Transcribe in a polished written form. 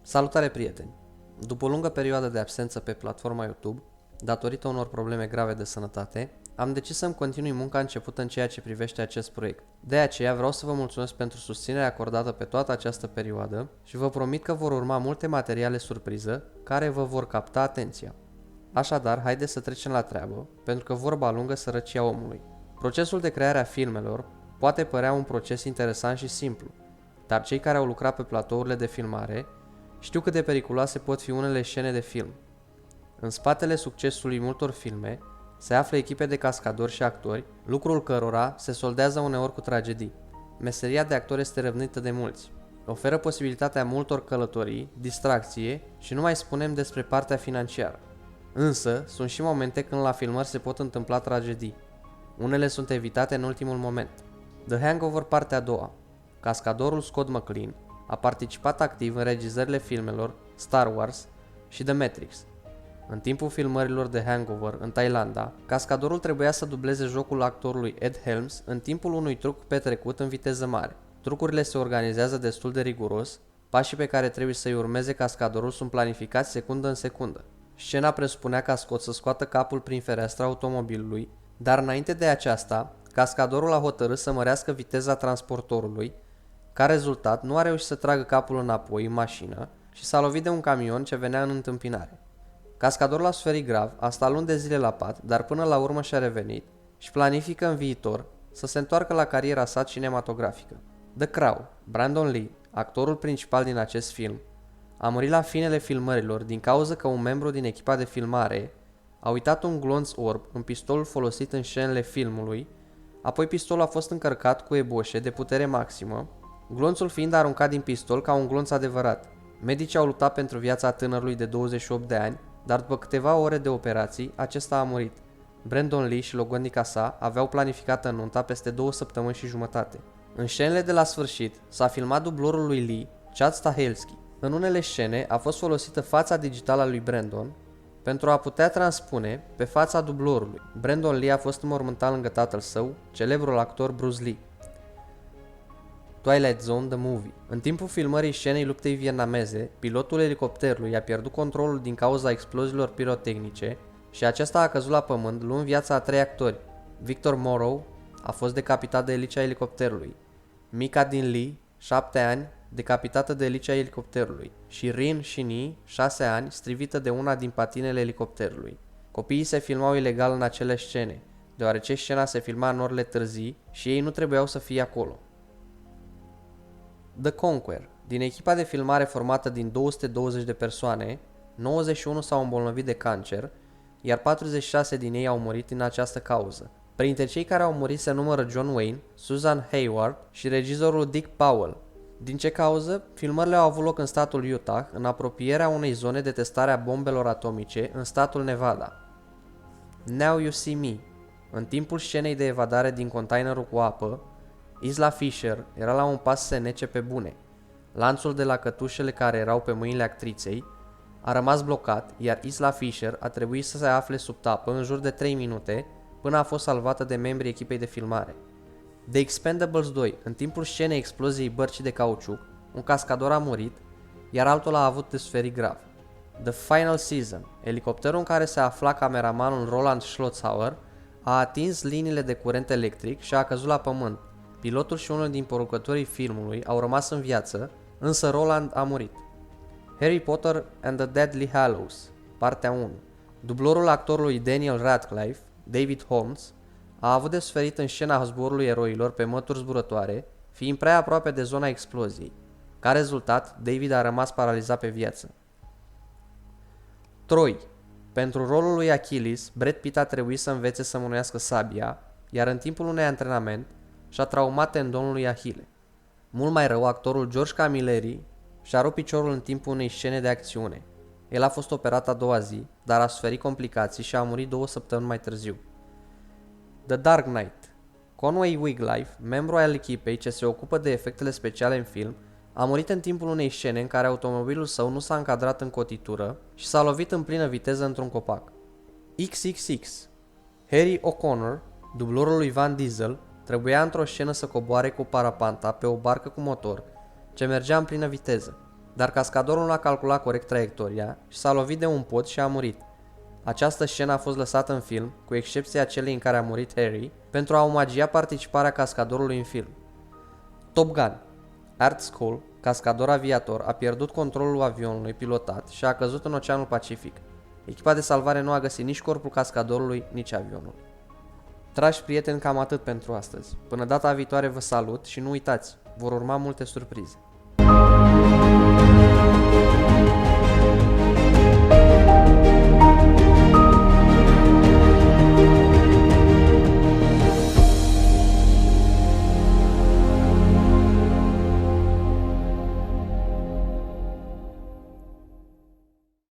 Salutare, prieteni! După o lungă perioadă de absență pe platforma YouTube, datorită unor probleme grave de sănătate, am decis să-mi continui munca începută în ceea ce privește acest proiect. De aceea vreau să vă mulțumesc pentru susținerea acordată pe toată această perioadă și vă promit că vor urma multe materiale surpriză care vă vor capta atenția. Așadar, haideți să trecem la treabă, pentru că vorba lungă sărăcia omului. Procesul de creare a filmelor poate părea un proces interesant și simplu, dar cei care au lucrat pe platourile de filmare știu cât de periculoase pot fi unele scene de film. În spatele succesului multor filme se află echipe de cascadori și actori, lucrul cărora se soldează uneori cu tragedii. Meseria de actor este răvnită de mulți. Oferă posibilitatea multor călătorii, distracție și nu mai spunem despre partea financiară. Însă, sunt și momente când la filmări se pot întâmpla tragedii. Unele sunt evitate în ultimul moment. The Hangover, partea a doua. Cascadorul Scott McClean a participat activ în regizările filmelor Star Wars și The Matrix. În timpul filmărilor de Hangover în Thailanda, cascadorul trebuia să dubleze jocul actorului Ed Helms în timpul unui truc petrecut în viteză mare. Trucurile se organizează destul de riguros, pașii pe care trebuie să-i urmeze cascadorul sunt planificați secundă în secundă. Scena presupunea ca Scott să scoată capul prin fereastra automobilului, dar înainte de aceasta, cascadorul a hotărât să mărească viteza transportorului. Ca rezultat, nu a reușit să tragă capul înapoi în mașină și s-a lovit de un camion ce venea în întâmpinare. Cascadorul a suferit grav, a stat luni de zile la pat, dar până la urmă și-a revenit și planifică în viitor să se întoarcă la cariera sa cinematografică. The Crow, Brandon Lee, actorul principal din acest film, a murit la finele filmărilor din cauza că un membru din echipa de filmare a uitat un glonț orb în pistolul folosit în scenele filmului, apoi pistolul a fost încărcat cu eboșe de putere maximă, glonțul fiind aruncat din pistol ca un glonț adevărat. Medicii au luptat pentru viața tânărului de 28 de ani, dar după câteva ore de operații, acesta a murit. Brandon Lee și logodnica sa aveau planificată nunta peste 2 săptămâni și jumătate. În scenele de la sfârșit, s-a filmat dublorul lui Lee, Chad Stahelski. În unele scene a fost folosită fața digitală a lui Brandon pentru a putea transpune pe fața dublorului. Brandon Lee a fost înmormântat lângă tatăl său, celebrul actor Bruce Lee. Twilight Zone The Movie. În timpul filmării scenei luptei vietnameze, pilotul elicopterului a pierdut controlul din cauza exploziilor pirotehnice și acesta a căzut la pământ, luând viața a 3 actori. Victor Morrow a fost decapitat de elicea elicopterului, Mika Din Lee, 7 ani, decapitată de elicea elicopterului, și Rin Shini, 6 ani, strivită de una din patinele elicopterului. Copiii se filmau ilegal în acele scene, deoarece scena se filma în orele târzii și ei nu trebuiau să fie acolo. The Conqueror. Din echipa de filmare formată din 220 de persoane, 91 s-au îmbolnăvit de cancer, iar 46 din ei au murit în această cauză. Printre cei care au murit se numără John Wayne, Susan Hayward și regizorul Dick Powell. Din ce cauză? Filmările au avut loc în statul Utah, în apropierea unei zone de testare a bombelor atomice în statul Nevada. Now You See Me. În timpul scenei de evadare din containerul cu apă, Isla Fisher era la un pas să se nece pe bune. Lanțul de la cătușele care erau pe mâinile actriței a rămas blocat, iar Isla Fisher a trebuit să se afle sub tapă în jur de 3 minute până a fost salvată de membrii echipei de filmare. The Expendables 2. În timpul scenei exploziei bărcii de cauciuc, un cascador a murit, iar altul a avut de suferit grav. The Final Season. Elicopterul în care se afla cameramanul Roland Schlotzhauer a atins liniile de curent electric și a căzut la pământ. Pilotul și unul din producătorii filmului au rămas în viață, însă Roland a murit. Harry Potter and the Deathly Hallows, partea 1. Dublorul actorului Daniel Radcliffe, David Holmes, a avut de suferit în scena zborului eroilor pe mături zburătoare, fiind prea aproape de zona exploziei. Ca rezultat, David a rămas paralizat pe viață. Troy. Pentru rolul lui Achilles, Brad Pitt a trebuit să învețe să mânuiască sabia, iar în timpul unui antrenament și-a traumat tendonul lui Ahile. Mult mai rău, actorul George Camilleri și-a rupt piciorul în timpul unei scene de acțiune. El a fost operat a doua zi, dar a suferit complicații și a murit 2 săptămâni mai târziu. The Dark Knight. Conway Wiglife, membru al echipei ce se ocupă de efectele speciale în film, a murit în timpul unei scene în care automobilul său nu s-a încadrat în cotitură și s-a lovit în plină viteză într-un copac. XXX. Harry O'Connor, dublorul lui Van Diesel, trebuia într-o scenă să coboare cu parapanta pe o barcă cu motor ce mergea în plină viteză. dar cascadorul nu a calculat corect traiectoria și s-a lovit de un pod și a murit. Această scenă a fost lăsată în film, cu excepția celei în care a murit Harry, pentru a omagia participarea cascadorului în film. Top Gun. Art Skull, cascador aviator, a pierdut controlul avionului pilotat și a căzut în Oceanul Pacific. Echipa de salvare nu a găsit nici corpul cascadorului, nici avionul. Dragi prieteni, cam atât pentru astăzi. Până data viitoare vă salut și nu uitați, vor urma multe surprize.